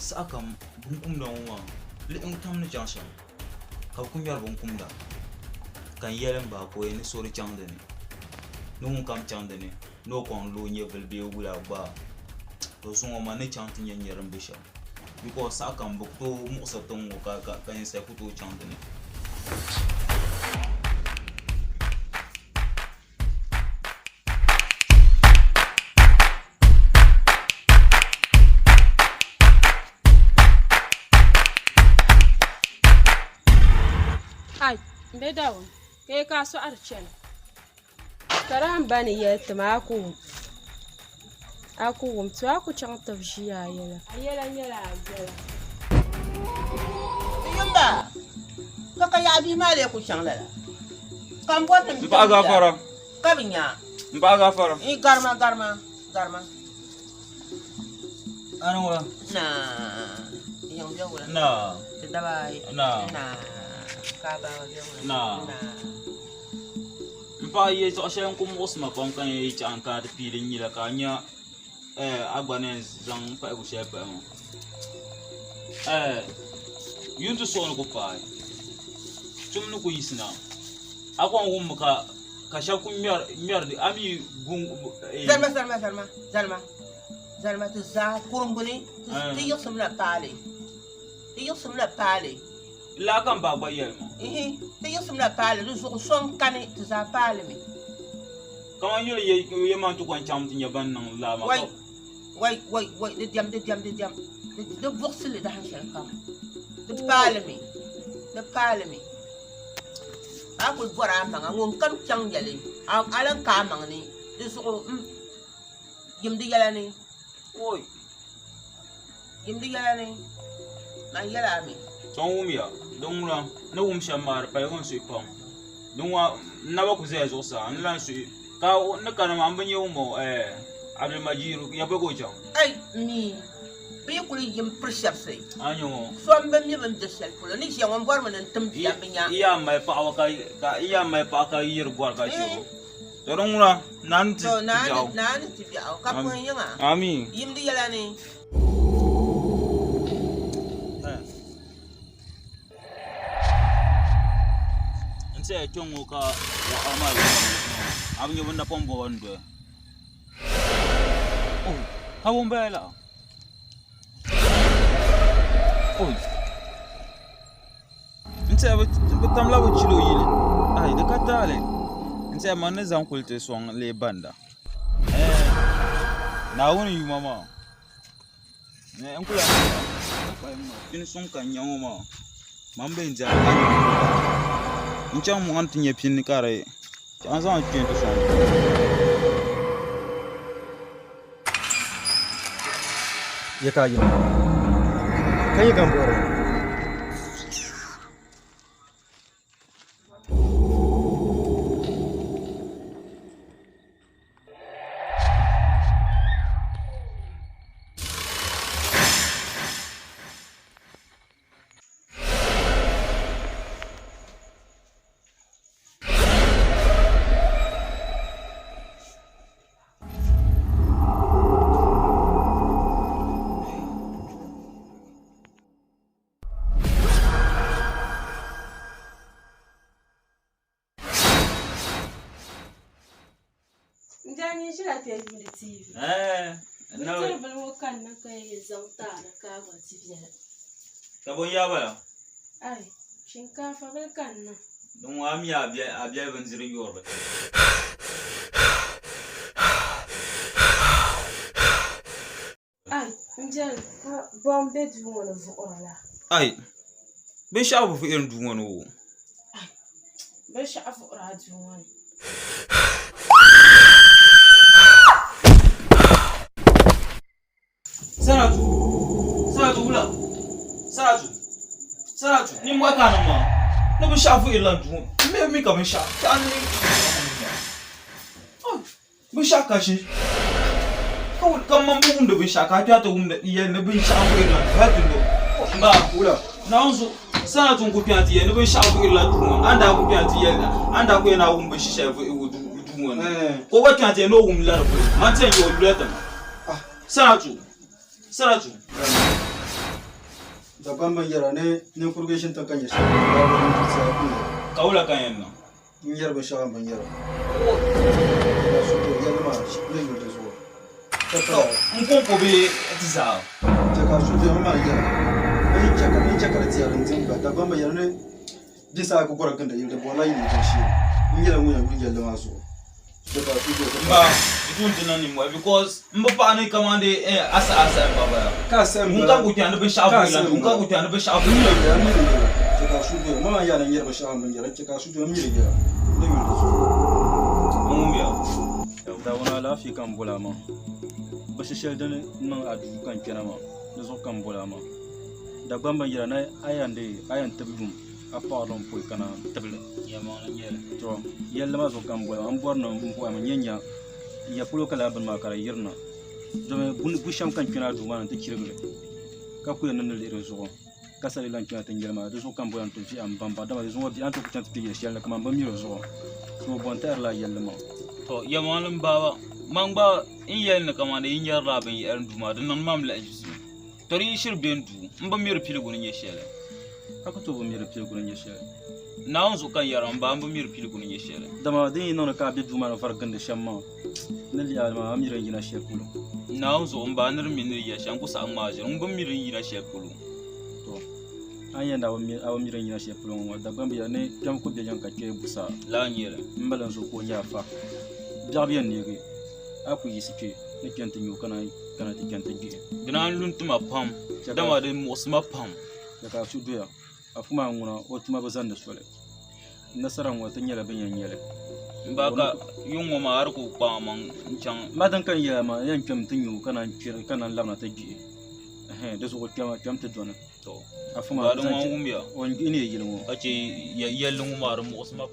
Sakam bunkum da uma le tam ne jansa ka kum yar bunkum da kan yelen ba ko ni sori changde ni no kam changde ni no kon lo nyevel be wula ba to sungo ma ne changti nyeram bisha because sakam bukto mu satong ka kan se kuto changde ni Ai, be dawo. Ke ka so archen. Karam bani yet ma aku. Aku to aku chang tavjiya yela. Yela. Yamba. Ka ya bi ma le ku chang la. Kan bo tan. Ba ga fara. Ka binya. Ba ga fara. I garma. Ano wala? Na. Yang dia wala. Na. Dabai. Na. Na. Mpa ye so shen kum osma kon kan ye chan ka de pilin ni la ka nya agbane zang pa ku she pa mo yuntu so no ko pa tum no ko yisna akon wum ka sha kum mer de ami gung Zalma tu za kurumbuni ti yosum la pale la kan ba ba yel mo te yosum la pale lu so son kane tu za pale mi kama yule ye man tu kon cham ti nyaban nang la ma ko wai de diam de voxle da han kam de pale mi aku bora manga ngon kan chang yale alan ka mangni de so yim di yala ni oi yim di yala ni ma yala mi ton wum ya don la na wum shamar pa yon su pom don wa na ba ku zai zo sa an lan su ka na kana ma ban yau mo abdul majiru ya ba go jam ai mi bi ku yim percepse anyo so am ban mi ban de sel ko ni si on bor man tam bi am nya iya mai pa wa ka yir bor ka ci don la nan ti jaw nan ti jaw ka ko yanga amin yim di yala ni sai kyongo ka wa amai abin yabon da pombo wando oh hawon bela oh nse bitam la wuchilo yile ai da katale nse man zan kulte son le banda na woni yu mama ne en kula tin son kan yawo ma mambe nja Nchang mo anti nye pin kare. Chang zang chen to son. Ye ka yin. Kai kan bore. Njani shi la pe di TV. No. Ni bal wo kan na kai zauta na ka ga TV. Ka bon ya ba. Ai, shinkafa bal kan na. Don wa mi abia ban zirin yorba. Ai, njani bombe du wona vola. Ai. Be sha bu fi irin du wani wo. Ai. Be sha fu ra du wona. Saratu, ni mwa kana ma. No be shafu ilan du. Me ka be sha. Tan ni. Oh, be sha ka shi. Ko kan man bu ndo be sha ka ta wum da diye ne be shafu ilan. Ha dindo. Ba kula. Na onzo saratu ko pianti ye ne be shafu ilan du. Anda ko pianti ye. Anda ko na wum be shi shafu iwu du wona. Ko wa pianti no wum la ko. Man ten yo leta. Saratu. da bamban yara ne kurgeshin ta kan yashi kaula kan yanna in yar ba shawan ban yara su ko yar ma shi ne da zuwa nkon ko be tisa ta ka su je ma yara ai chaka da tiyarin tin ba da bamban yara ne bisa ko gora kan da yin da bola yin da shi in yara mu ya gurje da masu da ka su je ba itun dinani mo because mba ne kamande asa baba ka sai mun kan gutu an bin shafu ila mun kan gutu an bin shafu ila ya ni da ka su je ma ya nan yar ba shawan ban yara ka su je mi da yara da yin da su mun biya da wana lafi kan bulama ba shi sheldon nan a dubu kan kenama da zo kan bulama da bamban yara na ayan tabdum a pardon poy kana table yama yele to yalla ma zo kan bulama an borno mbo am nyanya ya pulo kala ban makara yirna dome bu sham kan kina du man ta kirgle ka ku nan le rezo ka sale lan kina tan gelma do so kan boyan to fi am bamba da zo bi an to kutan ti yeshel kama ban mi rezo so bon ter la yalla ma to yamalin baba man ba in yel ne kama da yin yarra ban yi erin duma dan nan mam la ajisu tori shir ben du mba mi repile gun yeshel ka ko to bo mi repile gun yeshel na on zo kan yaran ba mba mi repile gun yeshel dama din non ka bi duma no farkan da shamma nali alma amira yina shekulu na on zo mba nar min ne yeshan ku sa ma jir mba mi yina shekulu to anya da awamira yina shekulu wa da bambi ne jam ko be jan ka ke busa la nyere mbalan zo ko nya fa jabiyan ne ge aku yisike ne kenta nyu kana ti kenta gi gnan luntuma pam dama de mosma pam da ka su doya afuma nguna o tuma bazan da sole nasaran wata nyala ben yanyele mbaka yungo ma har ko pa man chan madan kan ya ma yan kam tinyu kana lamna ta gi da su ko kam ta dona to afuma ba don an gumbiya on ine yilmo ace yellun ma har mosma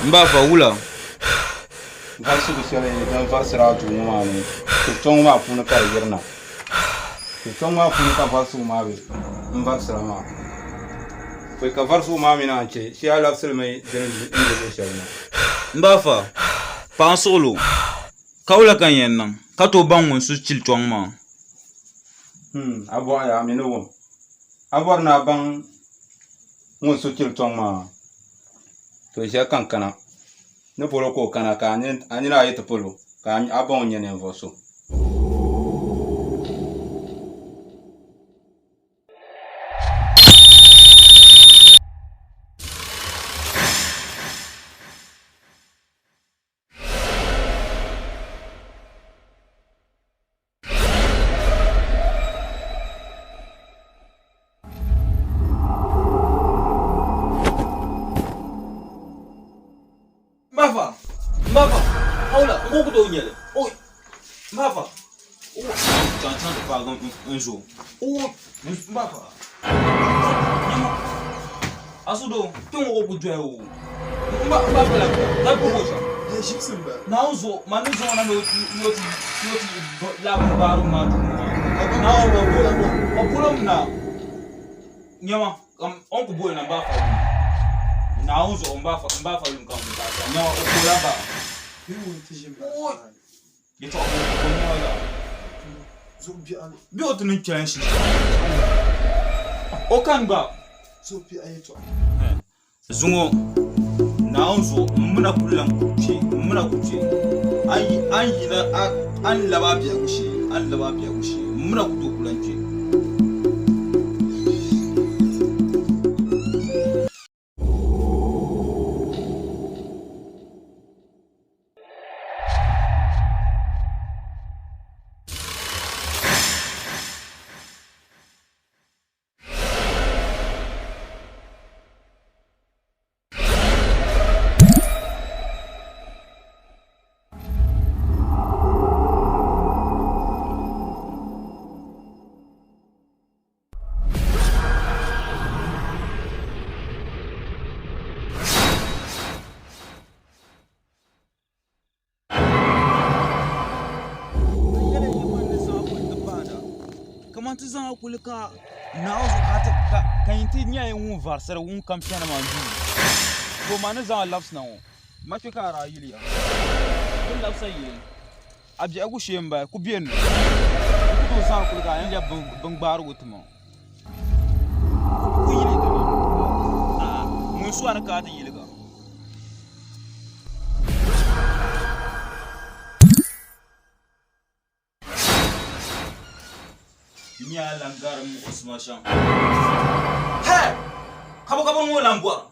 mba fa wula varsu ko sele dan varsira tu ma ni to tong ma fu na ka yirna to tong ma fu ka varsu ma be varsira ma ko ka varsu ma mi na che shi ala sel mai den inde ko shelna mba fa pan solo kawla kan yennan ka to ban won su cil tong ma abo ya mi no wo abor na ban mun su kil tong ma to shi kankana ne polo ko kana ka ani na yete polo ka abon nyene voso Mbafa, hola, on ko do nyele. Oi. Mbafa. Oh, chan de pa un jour. Oh, Mbafa. Asudo, tu mo ko dwe o. Mbafa la ko boja. eh shi sun ba Na uzo, manu zo na no la baru ma tu. Na o pulo na. Nyama, on ko boy na Mbafa. Na uzo Mbafa lum kan ba. Nyama o pulo ba. You talk about Biot nun change. Okanga. Zungo. Naonzo muna kulan kuchi. An laba biya gushi. Muna kuto kulanchi. kan ti zaŋ kuli ka naawuzu ka yin ti nyɛ ŋun varisiri ŋun kam piɛni maa duu ko ma ni zaŋ labisina ŋɔ ma kpe ka a raa yiliya din labisa yili a biɛhigu shee n bala ku biɛni ku tooi zaŋ kuli ka a yɛn lɛbi bin gbaarigu ti ma ku yili dini ŋun suwa ni ka ti yiliga nya langarim Usman Sham. Hey! Kabo ŋo lan bɔra.